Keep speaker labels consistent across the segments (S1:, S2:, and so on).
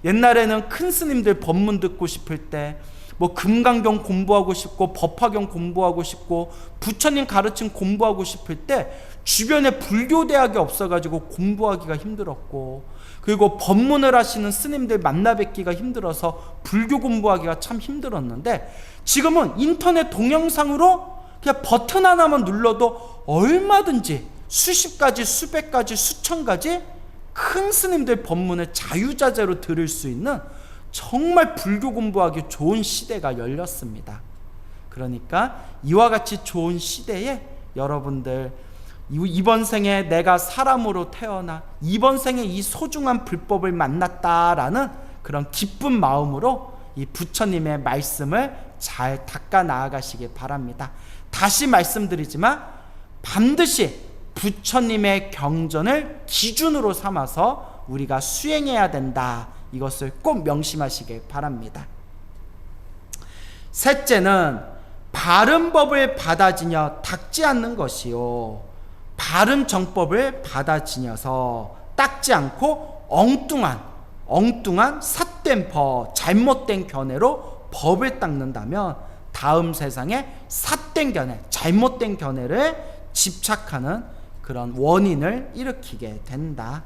S1: 옛날에는 큰 스님들 법문 듣고 싶을 때 뭐 금강경 공부하고 싶고 법화경 공부하고 싶고 부처님 가르침 공부하고 싶을 때 주변에 불교대학이 없어가지고 공부하기가 힘들었고, 그리고 법문을 하시는 스님들 만나 뵙기가 힘들어서 불교 공부하기가 참 힘들었는데, 지금은 인터넷 동영상으로 그냥 버튼 하나만 눌러도 얼마든지 수십 가지, 수백 가지, 수천 가지 큰 스님들 법문을 자유자재로 들을 수 있는 정말 불교 공부하기 좋은 시대가 열렸습니다. 그러니까 이와 같이 좋은 시대에 여러분들, 이번 생에 내가 사람으로 태어나 이번 생에 이 소중한 불법을 만났다라는 그런 기쁜 마음으로 이 부처님의 말씀을 잘 닦아 나아가시기 바랍니다. 다시 말씀드리지만 반드시 부처님의 경전을 기준으로 삼아서 우리가 수행해야 된다, 이것을 꼭 명심하시길 바랍니다. 셋째는 바른 법을 받아지녀 닦지 않는 것이요, 바른 정법을 받아지녀서 닦지 않고 엉뚱한 삿된 잘못된 견해로 법을 닦는다면 다음 세상에 삿된 견해, 잘못된 견해를 집착하는 그런 원인을 일으키게 된다.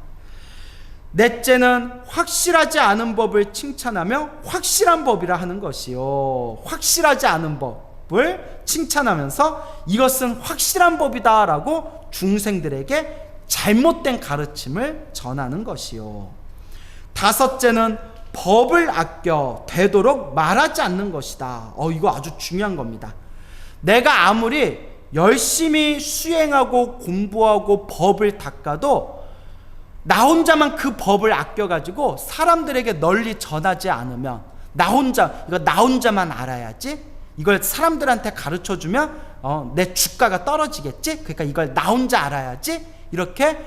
S1: 넷째는 확실하지 않은 법을 칭찬하며 확실한 법이라 하는 것이요, 확실하지 않은 법을 칭찬하면서 이것은 확실한 법이다 라고 중생들에게 잘못된 가르침을 전하는 것이요. 다섯째는 법을 아껴 되도록 말하지 않는 것이다. 이거 아주 중요한 겁니다. 내가 아무리 열심히 수행하고 공부하고 법을 닦아도 나 혼자만 그 법을 아껴가지고 사람들에게 널리 전하지 않으면, 나 혼자만 알아야지, 이걸 사람들한테 가르쳐주면 내 주가가 떨어지겠지, 그러니까 이걸 나 혼자 알아야지, 이렇게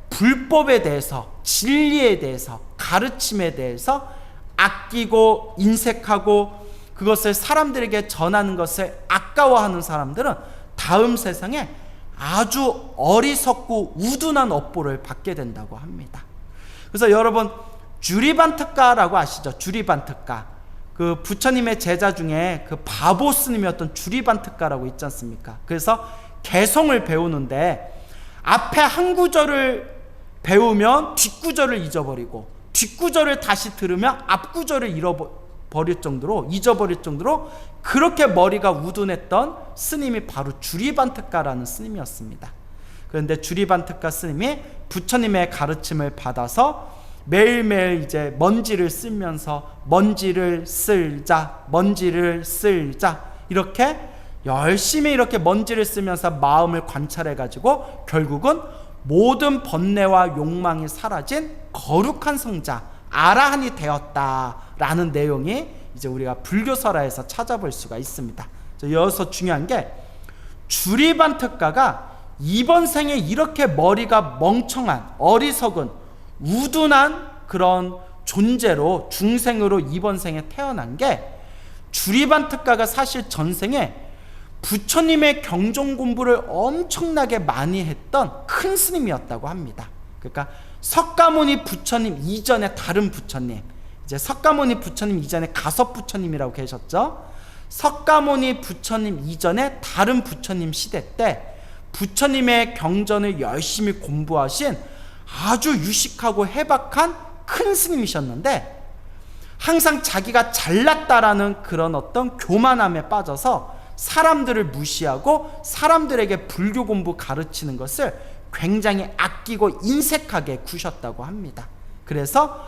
S1: 불법에 대해서, 진리에 대해서, 가르침에 대해서 아끼고 인색하고 그것을 사람들에게 전하는 것을 아까워하는 사람들은 다음 세상에 아주 어리석고 우둔한 업보를 받게 된다고 합니다. 그래서 여러분, 주리반특가라고 아시죠? 주리반특가. 그 부처님의 제자 중에 그 바보 스님이었던 주리반특가라고 있지 않습니까? 그래서 개성을 배우는데 앞에 한 구절을 배우면 뒷구절을 잊어버리고, 뒷구절을 다시 들으면 앞구절을 잊어버릴 정도로 그렇게 머리가 우둔했던 스님이 바로 주리반특가라는 스님이었습니다. 그런데 주리반특가 스님이 부처님의 가르침을 받아서 매일매일 이제 먼지를 쓸면서 먼지를 쓸자 이렇게 열심히 이렇게 먼지를 쓰면서 마음을 관찰해 가지고 결국은 모든 번뇌와 욕망이 사라진 거룩한 성자 아라한이 되었다라는 내용이 이제 우리가 불교설화에서 찾아볼 수가 있습니다. 여기서 중요한 게, 주리반특가가 이번 생에 이렇게 머리가 멍청한, 어리석은, 우둔한 그런 존재로, 중생으로 이번 생에 태어난 게, 주리반특가가 사실 전생에 부처님의 경전 공부를 엄청나게 많이 했던 큰 스님이었다고 합니다. 그러니까 석가모니 부처님 이전에 다른 부처님, 이제 석가모니 부처님 이전에 가섭 부처님이라고 계셨죠. 석가모니 부처님 이전에 다른 부처님 시대 때 부처님의 경전을 열심히 공부하신 아주 유식하고 해박한 큰 스님이셨는데, 항상 자기가 잘났다라는 그런 어떤 교만함에 빠져서 사람들을 무시하고 사람들에게 불교 공부 가르치는 것을 굉장히 아끼고 인색하게 구셨다고 합니다. 그래서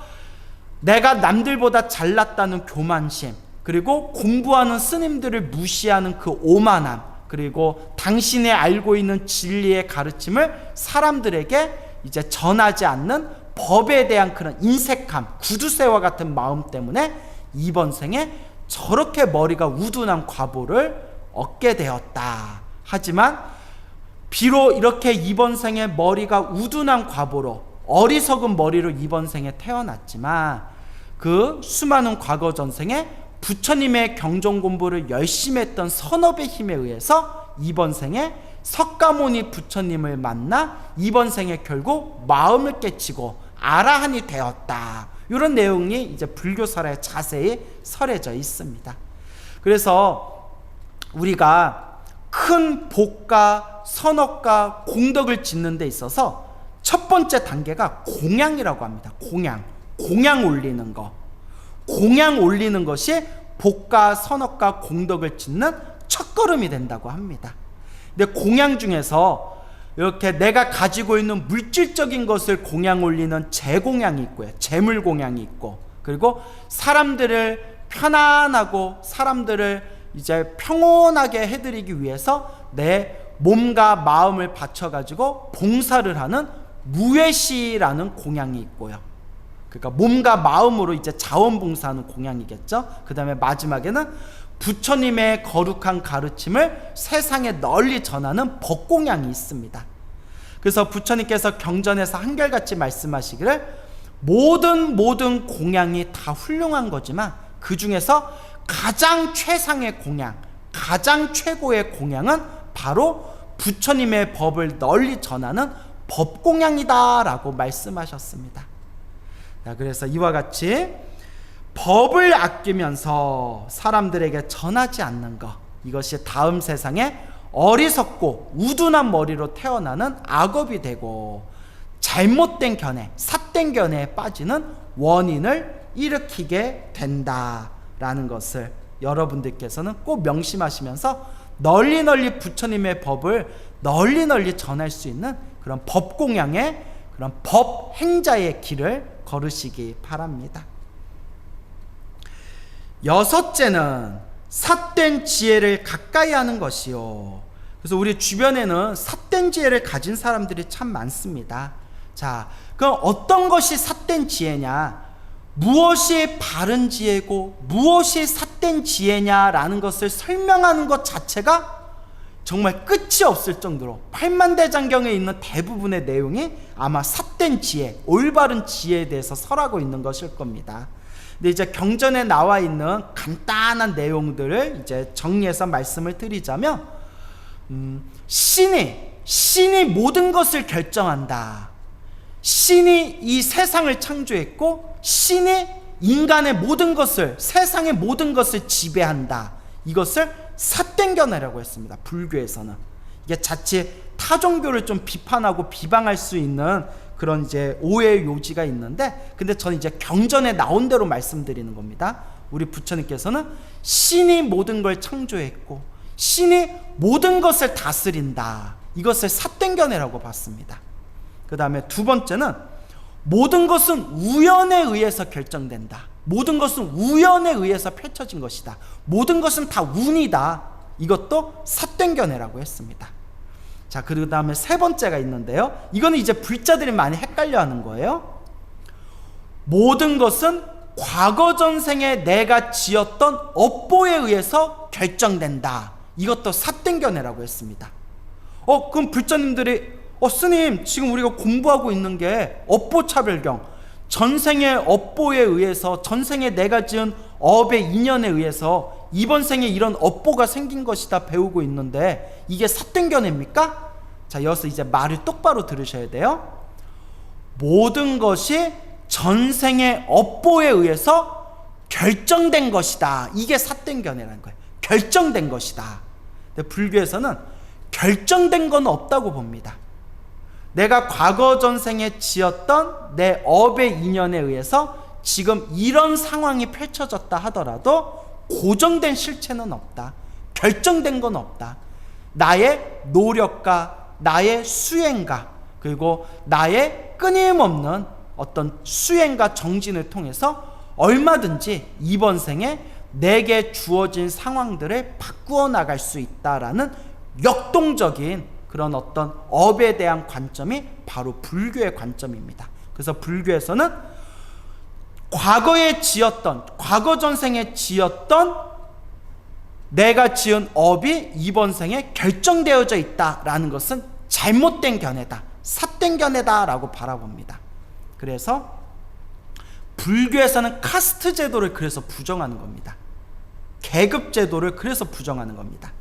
S1: 내가 남들보다 잘났다는 교만심, 그리고 공부하는 스님들을 무시하는 그 오만함, 그리고 당신의 알고 있는 진리의 가르침을 사람들에게 이제 전하지 않는 법에 대한 그런 인색함, 구두쇠와 같은 마음 때문에 이번 생에 저렇게 머리가 우둔한 과보를 얻게 되었다. 하지만 비록 이렇게 이번 생에 머리가 우둔한 과보로, 어리석은 머리로 이번 생에 태어났지만 그 수많은 과거 전생에 부처님의 경전 공부를 열심히 했던 선업의 힘에 의해서 이번 생에 석가모니 부처님을 만나 이번 생에 결국 마음을 깨치고 아라한이 되었다. 이런 내용이 이제 불교설에 자세히 설해져 있습니다. 그래서 우리가 큰 복과 선업과 공덕을 짓는 데 있어서 첫 번째 단계가 공양이라고 합니다. 공양 올리는 거. 공양 올리는 것이 복과 선업과 공덕을 짓는 첫걸음이 된다고 합니다. 근데 공양 중에서 이렇게 내가 가지고 있는 물질적인 것을 공양 올리는 재공양이 있고요. 재물공양이 있고, 그리고 사람들을 편안하고 사람들을 이제 평온하게 해드리기 위해서 내 몸과 마음을 바쳐가지고 봉사를 하는 무외시라는 공양이 있고요. 그러니까 몸과 마음으로 이제 자원봉사하는 공양이겠죠. 그 다음에 마지막에는 부처님의 거룩한 가르침을 세상에 널리 전하는 법공양이 있습니다. 그래서 부처님께서 경전에서 한결같이 말씀하시기를 모든 공양이 다 훌륭한 거지만 그 중에서 가장 최상의 공양, 가장 최고의 공양은 바로 부처님의 법을 널리 전하는 법공양이다 라고 말씀하셨습니다. 그래서 이와 같이 법을 아끼면서 사람들에게 전하지 않는 것, 이것이 다음 세상에 어리석고 우둔한 머리로 태어나는 악업이 되고 잘못된 견해, 삿된 견해에 빠지는 원인을 일으키게 된다라는 것을 여러분들께서는 꼭 명심하시면서 널리 부처님의 법을 널리 전할 수 있는 그런 법공양의 그런 법행자의 길을 걸으시기 바랍니다. 여섯째는 삿된 지혜를 가까이 하는 것이요. 그래서 우리 주변에는 삿된 지혜를 가진 사람들이 참 많습니다. 자, 그럼 어떤 것이 삿된 지혜냐, 무엇이 바른 지혜고 무엇이 삿된 지혜냐라는 것을 설명하는 것 자체가 정말 끝이 없을 정도로 팔만대장경에 있는 대부분의 내용이 아마 삿된 지혜, 올바른 지혜에 대해서 설하고 있는 것일 겁니다. 근데 이제 경전에 나와 있는 간단한 내용들을 이제 정리해서 말씀을 드리자면, 신이 모든 것을 결정한다. 신이 이 세상을 창조했고 신이 인간의 모든 것을, 세상의 모든 것을 지배한다. 이것을 삿된 견해라고 했습니다. 불교에서는. 이게 자칫 타 종교를 좀 비판하고 비방할 수 있는 그런 이제 오해의 요지가 있는데, 근데 저는 이제 경전에 나온 대로 말씀드리는 겁니다. 우리 부처님께서는 신이 모든 걸 창조했고 신이 모든 것을 다스린다. 이것을 삿된 견해라고 봤습니다. 그 다음에 두 번째는 모든 것은 우연에 의해서 결정된다. 모든 것은 우연에 의해서 펼쳐진 것이다. 모든 것은 다 운이다. 이것도 삿된 견해라고 했습니다. 자, 그 다음에 세 번째가 있는데요, 이거는 이제 불자들이 많이 헷갈려하는 거예요. 모든 것은 과거 전생에 내가 지었던 업보에 의해서 결정된다. 이것도 삿된 견해라고 했습니다. 그럼 불자님들이 스님, 지금 우리가 공부하고 있는 게 업보차별경, 전생의 업보에 의해서, 전생에 내가 지은 업의 인연에 의해서 이번 생에 이런 업보가 생긴 것이다 배우고 있는데 이게 삿된 견해입니까? 자, 여기서 이제 말을 똑바로 들으셔야 돼요. 모든 것이 전생의 업보에 의해서 결정된 것이다. 이게 삿된 견해라는 거예요. 결정된 것이다. 근데 불교에서는 결정된 건 없다고 봅니다. 내가 과거 전생에 지었던 내 업의 인연에 의해서 지금 이런 상황이 펼쳐졌다 하더라도 고정된 실체는 없다. 결정된 건 없다. 나의 노력과 나의 수행과 그리고 나의 끊임없는 어떤 수행과 정진을 통해서 얼마든지 이번 생에 내게 주어진 상황들을 바꾸어 나갈 수 있다라는 역동적인 그런 어떤 업에 대한 관점이 바로 불교의 관점입니다. 그래서 불교에서는 과거에 지었던, 과거 전생에 지었던 내가 지은 업이 이번 생에 결정되어져 있다라는 것은 잘못된 견해다, 삿된 견해다라고 바라봅니다. 그래서 불교에서는 카스트 제도를 그래서 부정하는 겁니다. 계급 제도를 그래서 부정하는 겁니다.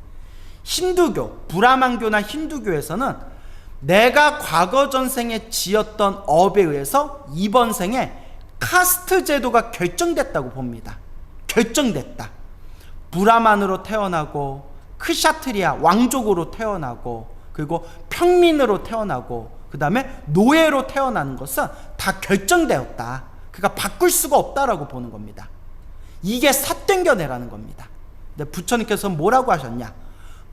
S1: 힌두교, 브라만교나 힌두교에서는 내가 과거 전생에 지었던 업에 의해서 이번 생에 카스트 제도가 결정됐다고 봅니다. 결정됐다. 브라만으로 태어나고 크샤트리아 왕족으로 태어나고 그리고 평민으로 태어나고 그 다음에 노예로 태어나는 것은 다 결정되었다. 그러니까 바꿀 수가 없다라고 보는 겁니다. 이게 삿된 견해라는 겁니다. 근데 부처님께서는 뭐라고 하셨냐?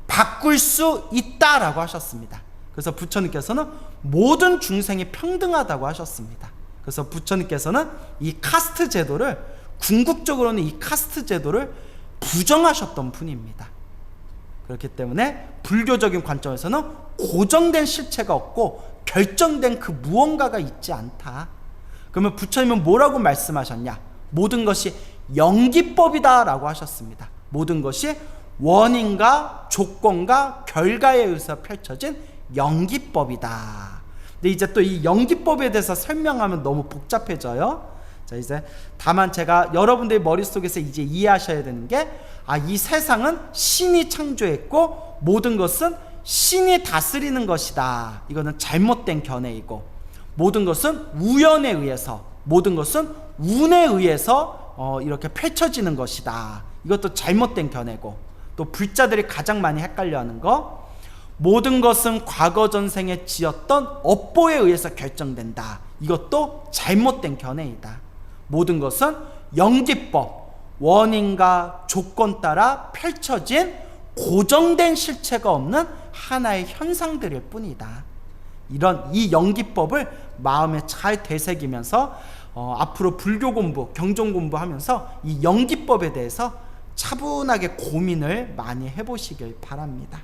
S1: 바꿀 수 있다라고 하셨습니다. 그래서 부처님께서는 모든 중생이 평등하다고 하셨습니다. 그래서 부처님께서는 이 카스트 제도를, 궁극적으로는 이 카스트 제도를 부정하셨던 분입니다. 그렇기 때문에 불교적인 관점에서는 고정된 실체가 없고 결정된 그 무언가가 있지 않다. 그러면 부처님은 뭐라고 말씀하셨냐? 모든 것이 영기법이다 라고 하셨습니다. 모든 것이 원인과 조건과 결과에 의해서 펼쳐진 영기법이다. 근데 이제 또 이 영기법에 대해서 설명하면 너무 복잡해져요. 자, 이제 다만 제가 여러분들의 머릿속에서 이제 이해하셔야 되는 게, 이 세상은 신이 창조했고 모든 것은 신이 다스리는 것이다. 이거는 잘못된 견해이고, 모든 것은 우연에 의해서, 모든 것은 운에 의해서 이렇게 펼쳐지는 것이다. 이것도 잘못된 견해고, 또 불자들이 가장 많이 헷갈려하는 거, 모든 것은 과거 전생에 지었던 업보에 의해서 결정된다. 이것도 잘못된 견해이다. 모든 것은 영기법, 원인과 조건 따라 펼쳐진 고정된 실체가 없는 하나의 현상들일 뿐이다. 이런 이 영기법을 마음에 잘 되새기면서 앞으로 불교 공부, 경전 공부하면서 이 영기법에 대해서 차분하게 고민을 많이 해보시길 바랍니다.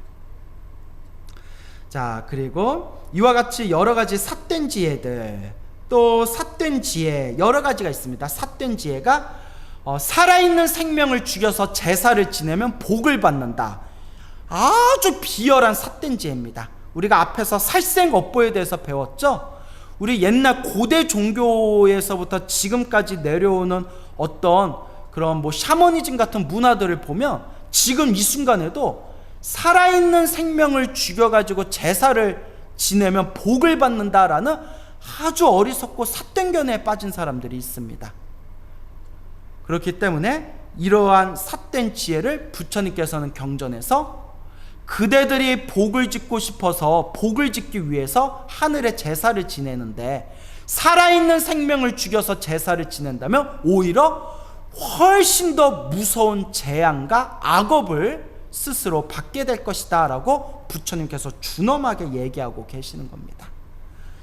S1: 자, 그리고 이와 같이 여러 가지 삿된 지혜들, 또 삿된 지혜 여러 가지가 있습니다. 삿된 지혜가 살아있는 생명을 죽여서 제사를 지내면 복을 받는다. 아주 비열한 삿된 지혜입니다. 우리가 앞에서 살생업보에 대해서 배웠죠. 우리 옛날 고대 종교에서부터 지금까지 내려오는 어떤 그런 샤머니즘 같은 문화들을 보면 지금 이 순간에도 살아있는 생명을 죽여가지고 제사를 지내면 복을 받는다라는 아주 어리석고 삿된 견해에 빠진 사람들이 있습니다. 그렇기 때문에 이러한 삿된 지혜를 부처님께서는 경전에서 그대들이 복을 짓고 싶어서 복을 짓기 위해서 하늘에 제사를 지내는데 살아있는 생명을 죽여서 제사를 지낸다면 오히려 훨씬 더 무서운 재앙과 악업을 스스로 받게 될 것이다 라고 부처님께서 준엄하게 얘기하고 계시는 겁니다.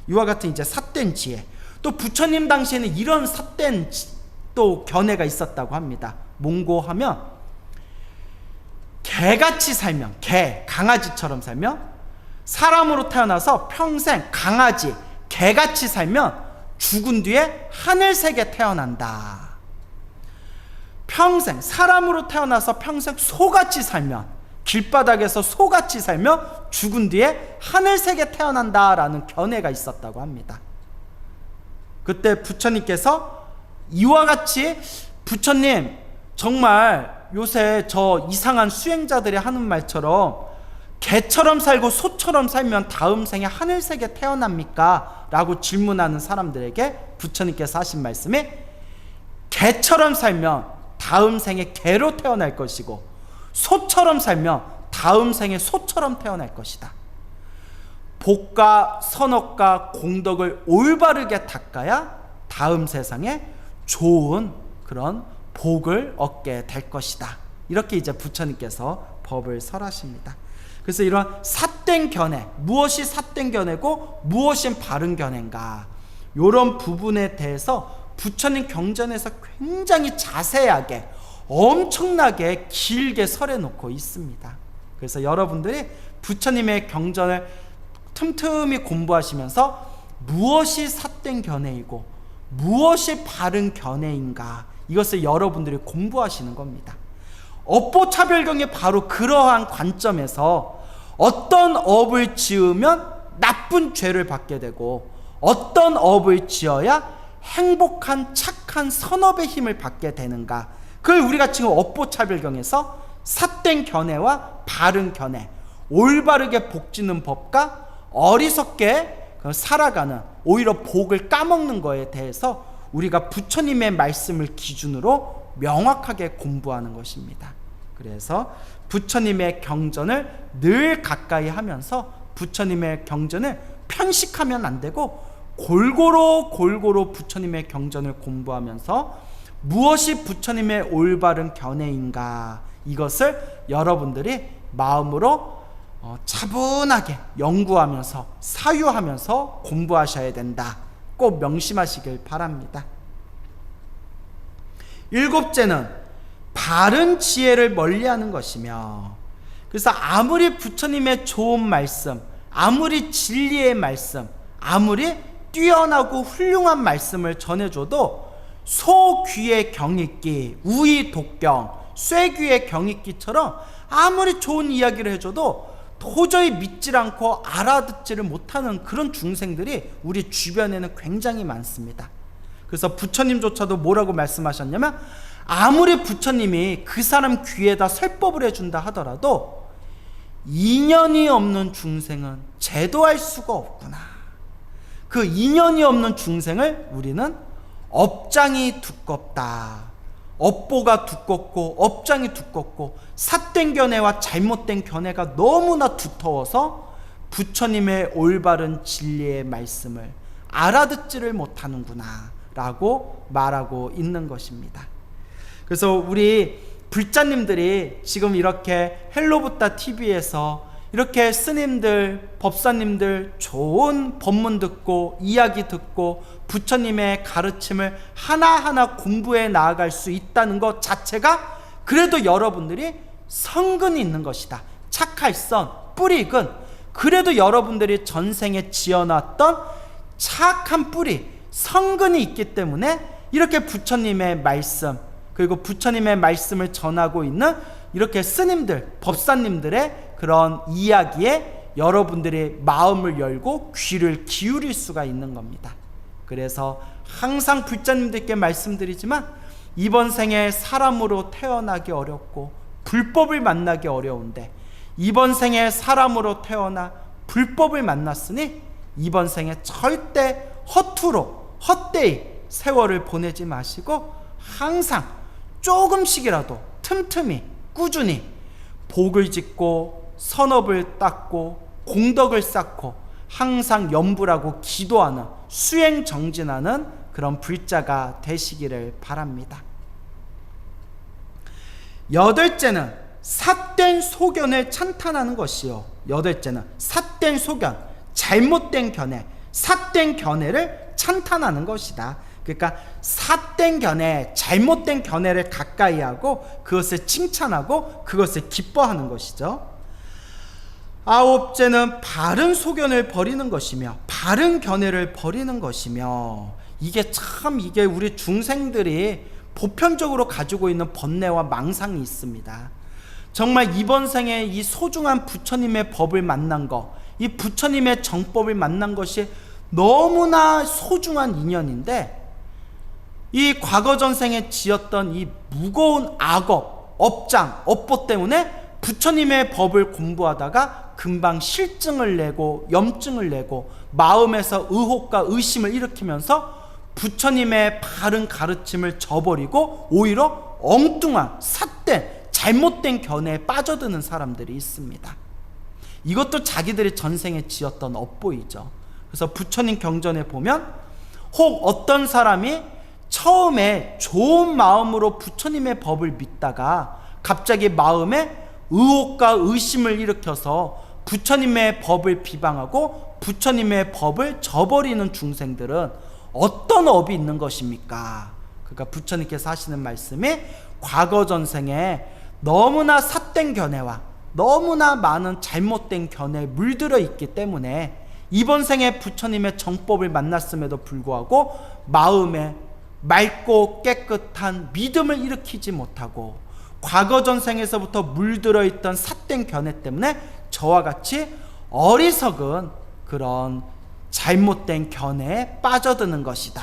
S1: 이와 같은 이제 삿된 지혜, 또 부처님 당시에는 이런 삿된 또 견해가 있었다고 합니다. 뭔고 하면, 개같이 살면, 강아지처럼 살면, 사람으로 태어나서 평생 강아지, 개같이 살면 죽은 뒤에 하늘색에 태어난다. 평생 사람으로 태어나서 평생 소같이 살면, 길바닥에서 소같이 살면 죽은 뒤에 하늘색에 태어난다라는 견해가 있었다고 합니다. 그때 부처님께서 이와 같이, 부처님 정말 요새 저 이상한 수행자들이 하는 말처럼 개처럼 살고 소처럼 살면 다음 생에 하늘색에 태어납니까? 라고 질문하는 사람들에게 부처님께서 하신 말씀이, 개처럼 살면 다음 생에 개로 태어날 것이고 소처럼 살면 다음 생에 소처럼 태어날 것이다. 복과 선업과 공덕을 올바르게 닦아야 다음 세상에 좋은 그런 복을 얻게 될 것이다. 이렇게 이제 부처님께서 법을 설하십니다. 그래서 이런 삿된 견해, 무엇이 삿된 견해고 무엇이 바른 견해인가, 이런 부분에 대해서 부처님 경전에서 굉장히 자세하게 엄청나게 길게 설해놓고 있습니다. 그래서 여러분들이 부처님의 경전을 틈틈이 공부하시면서 무엇이 삿된 견해이고 무엇이 바른 견해인가, 이것을 여러분들이 공부하시는 겁니다. 업보차별경이 바로 그러한 관점에서 어떤 업을 지으면 나쁜 죄를 받게 되고 어떤 업을 지어야 행복한 착한 선업의 힘을 받게 되는가, 그걸 우리가 지금 업보차별경에서 삿된 견해와 바른 견해, 올바르게 복짓는 법과 어리석게 살아가는, 오히려 복을 까먹는 거에 대해서 우리가 부처님의 말씀을 기준으로 명확하게 공부하는 것입니다. 그래서 부처님의 경전을 늘 가까이 하면서 부처님의 경전을 편식하면 안 되고 골고루 부처님의 경전을 공부하면서 무엇이 부처님의 올바른 견해인가, 이것을 여러분들이 마음으로 차분하게 연구하면서 사유하면서 공부하셔야 된다. 꼭 명심하시길 바랍니다. 7째는 바른 지혜를 멀리하는 것이며, 그래서 아무리 부처님의 좋은 말씀, 아무리 진리의 말씀, 아무리 뛰어나고 훌륭한 말씀을 전해줘도 소귀의 경익기, 우의독경, 쇠귀의 경익기처럼 아무리 좋은 이야기를 해줘도 도저히 믿질 않고 알아듣지를 못하는 그런 중생들이 우리 주변에는 굉장히 많습니다. 그래서 부처님조차도 뭐라고 말씀하셨냐면, 아무리 부처님이 그 사람 귀에다 설법을 해준다 하더라도 인연이 없는 중생은 제도할 수가 없구나. 그 인연이 없는 중생을 우리는 업장이 두껍다, 업보가 두껍고 업장이 두껍고 삿된 견해와 잘못된 견해가 너무나 두터워서 부처님의 올바른 진리의 말씀을 알아듣지를 못하는구나 라고 말하고 있는 것입니다. 그래서 우리 불자님들이 지금 이렇게 헬로부타 TV에서 이렇게 스님들, 법사님들 좋은 법문 듣고 이야기 듣고 부처님의 가르침을 하나하나 공부해 나아갈 수 있다는 것 자체가 그래도 여러분들이 성근이 있는 것이다. 착할선, 뿌리근, 그래도 여러분들이 전생에 지어놨던 착한 뿌리, 성근이 있기 때문에 이렇게 부처님의 말씀, 그리고 부처님의 말씀을 전하고 있는 이렇게 스님들, 법사님들의 그런 이야기에 여러분들의 마음을 열고 귀를 기울일 수가 있는 겁니다. 그래서 항상 불자님들께 말씀드리지만, 이번 생에 사람으로 태어나기 어렵고 불법을 만나기 어려운데, 이번 생에 사람으로 태어나 불법을 만났으니 이번 생에 절대 허투루 헛되이 세월을 보내지 마시고 항상 조금씩이라도 틈틈이 꾸준히 복을 짓고 선업을 닦고 공덕을 쌓고 항상 염불하고 기도하는, 수행 정진하는 그런 불자가 되시기를 바랍니다. 8째는 삿된 소견을 찬탄하는 것이요. 8째는 삿된 소견, 잘못된 견해, 삿된 견해를 찬탄하는 것이다. 그러니까 삿된 견해, 잘못된 견해를 가까이 하고 그것을 칭찬하고 그것을 기뻐하는 것이죠. 9째는 바른 소견을 버리는 것이며, 바른 견해를 버리는 것이며, 이게 우리 중생들이 보편적으로 가지고 있는 번뇌와 망상이 있습니다. 정말 이번 생에 이 소중한 부처님의 법을 만난 것, 이 부처님의 정법을 만난 것이 너무나 소중한 인연인데, 이 과거 전생에 지었던 이 무거운 악업, 업장, 업보 때문에 부처님의 법을 공부하다가 금방 실증을 내고 염증을 내고 마음에서 의혹과 의심을 일으키면서 부처님의 바른 가르침을 저버리고 오히려 엉뚱한 삿된 잘못된 견해에 빠져드는 사람들이 있습니다. 이것도 자기들이 전생에 지었던 업보이죠. 그래서 부처님 경전에 보면, 혹 어떤 사람이 처음에 좋은 마음으로 부처님의 법을 믿다가 갑자기 마음에 의혹과 의심을 일으켜서 부처님의 법을 비방하고 부처님의 법을 저버리는 중생들은 어떤 업이 있는 것입니까? 그러니까 부처님께서 하시는 말씀이, 과거 전생에 너무나 삿된 견해와 너무나 많은 잘못된 견해에 물들어 있기 때문에 이번 생에 부처님의 정법을 만났음에도 불구하고 마음에 맑고 깨끗한 믿음을 일으키지 못하고 과거 전생에서부터 물들어 있던 삿된 견해 때문에 저와 같이 어리석은 그런 잘못된 견해에 빠져드는 것이다.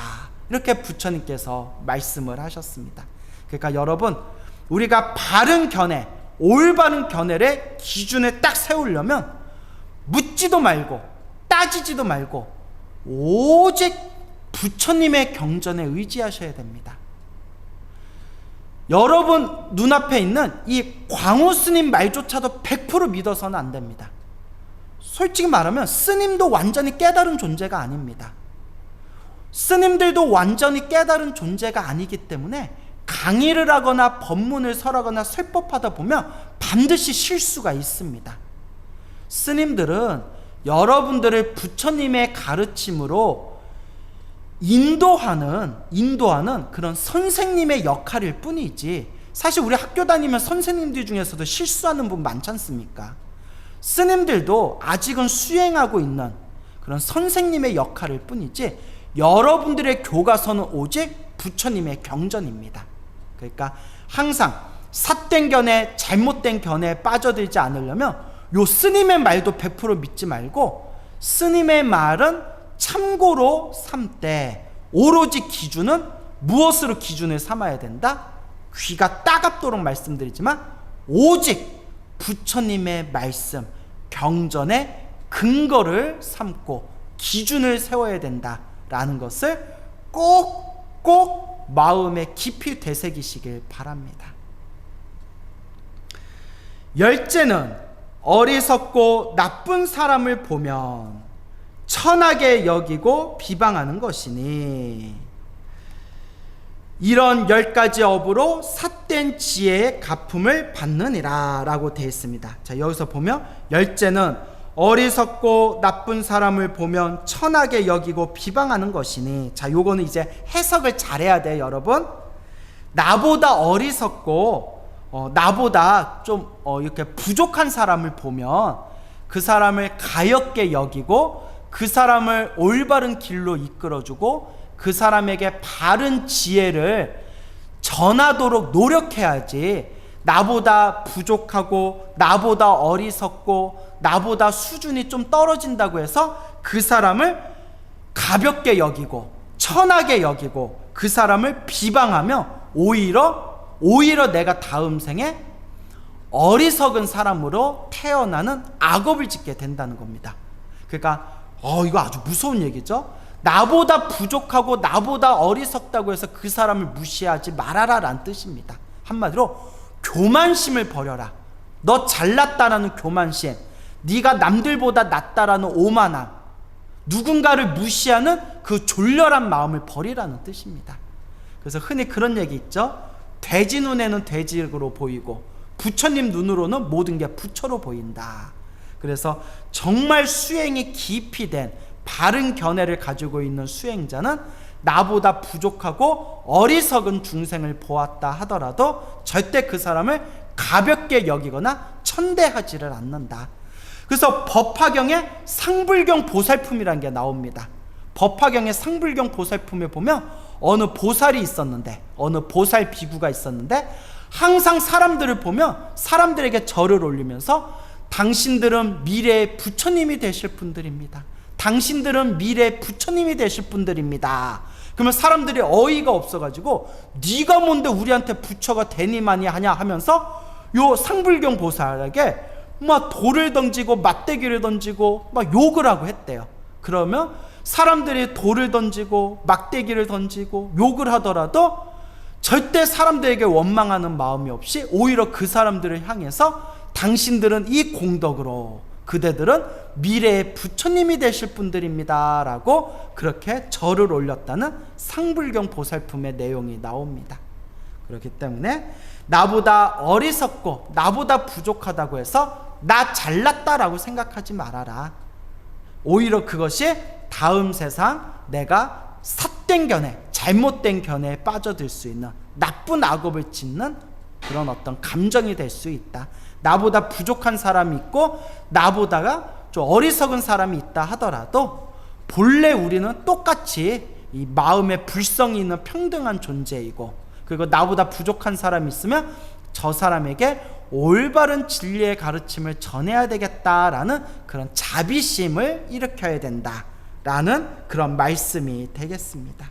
S1: 이렇게 부처님께서 말씀을 하셨습니다. 그러니까 여러분, 우리가 바른 견해, 올바른 견해를 기준에 딱 세우려면 묻지도 말고 따지지도 말고 오직 부처님의 경전에 의지하셔야 됩니다. 여러분 눈앞에 있는 이 광호 스님 말조차도 100% 믿어서는 안 됩니다. 솔직히 말하면 스님도 완전히 깨달은 존재가 아닙니다. 스님들도 완전히 깨달은 존재가 아니기 때문에 강의를 하거나 법문을 설하거나 설법하다 보면 반드시 실수가 있습니다. 스님들은 여러분들을 부처님의 가르침으로 인도하는 그런 선생님의 역할일 뿐이지, 사실 우리 학교 다니면 선생님들 중에서도 실수하는 분 많지 않습니까? 스님들도 아직은 수행하고 있는 그런 선생님의 역할일 뿐이지, 여러분들의 교과서는 오직 부처님의 경전입니다. 그러니까 항상 삿된 견해, 잘못된 견해에 빠져들지 않으려면 요 스님의 말도 100% 믿지 말고, 스님의 말은 참고로 삼되 오로지 기준은 무엇으로 기준을 삼아야 된다? 귀가 따갑도록 말씀드리지만 오직 부처님의 말씀, 경전의 근거를 삼고 기준을 세워야 된다라는 것을 꼭 마음에 깊이 되새기시길 바랍니다. 열째는 어리석고 나쁜 사람을 보면 천하게 여기고 비방하는 것이니 이런 10가지 업으로 삿된 지혜의 갚음을 받느니라 라고 되어 있습니다. 자, 여기서 보면 열째는 어리석고 나쁜 사람을 보면 천하게 여기고 비방하는 것이니, 자, 요거는 이제 해석을 잘해야 돼요, 여러분. 나보다 어리석고 나보다 좀 이렇게 부족한 사람을 보면 그 사람을 가엾게 여기고 그 사람을 올바른 길로 이끌어주고 그 사람에게 바른 지혜를 전하도록 노력해야지, 나보다 부족하고 나보다 어리석고 나보다 수준이 좀 떨어진다고 해서 그 사람을 가볍게 여기고 천하게 여기고 그 사람을 비방하면 오히려 내가 다음 생에 어리석은 사람으로 태어나는 악업을 짓게 된다는 겁니다. 그러니까 이거 아주 무서운 얘기죠. 나보다 부족하고 나보다 어리석다고 해서 그 사람을 무시하지 말아라 라는 뜻입니다. 한마디로 교만심을 버려라. 너 잘났다라는 교만심, 네가 남들보다 낫다라는 오만함, 누군가를 무시하는 그 졸렬한 마음을 버리라는 뜻입니다. 그래서 흔히 그런 얘기 있죠. 돼지 눈에는 돼지로 보이고 부처님 눈으로는 모든 게 부처로 보인다. 그래서 정말 수행이 깊이 된 바른 견해를 가지고 있는 수행자는 나보다 부족하고 어리석은 중생을 보았다 하더라도 절대 그 사람을 가볍게 여기거나 천대하지를 않는다. 그래서 법화경에 상불경 보살품이라는 게 나옵니다. 법화경의 상불경 보살품에 보면 어느 보살이 있었는데, 어느 보살 비구가 있었는데 항상 사람들을 보면 사람들에게 절을 올리면서 당신들은 미래의 부처님이 되실 분들입니다. 당신들은 미래의 부처님이 되실 분들입니다. 그러면 사람들이 어이가 없어가지고 네가 뭔데 우리한테 부처가 되니마니 하냐 하면서 요 상불경 보살에게 막 돌을 던지고 막대기를 던지고 막 욕을 하고 했대요. 그러면 사람들이 돌을 던지고 막대기를 던지고 욕을 하더라도 절대 사람들에게 원망하는 마음이 없이 오히려 그 사람들을 향해서 당신들은 이 공덕으로 그대들은 미래의 부처님이 되실 분들입니다 라고 그렇게 절을 올렸다는 상불경 보살품의 내용이 나옵니다. 그렇기 때문에 나보다 어리석고 나보다 부족하다고 해서 나 잘났다라고 생각하지 말아라. 오히려 그것이 다음 세상 내가 삿된 견해, 잘못된 견해에 빠져들 수 있는 나쁜 악업을 짓는 그런 어떤 감정이 될 수 있다. 나보다 부족한 사람이 있고 나보다가 좀 어리석은 사람이 있다 하더라도 본래 우리는 똑같이 이 마음에 불성이 있는 평등한 존재이고, 그리고 나보다 부족한 사람이 있으면 저 사람에게 올바른 진리의 가르침을 전해야 되겠다라는 그런 자비심을 일으켜야 된다라는 그런 말씀이 되겠습니다.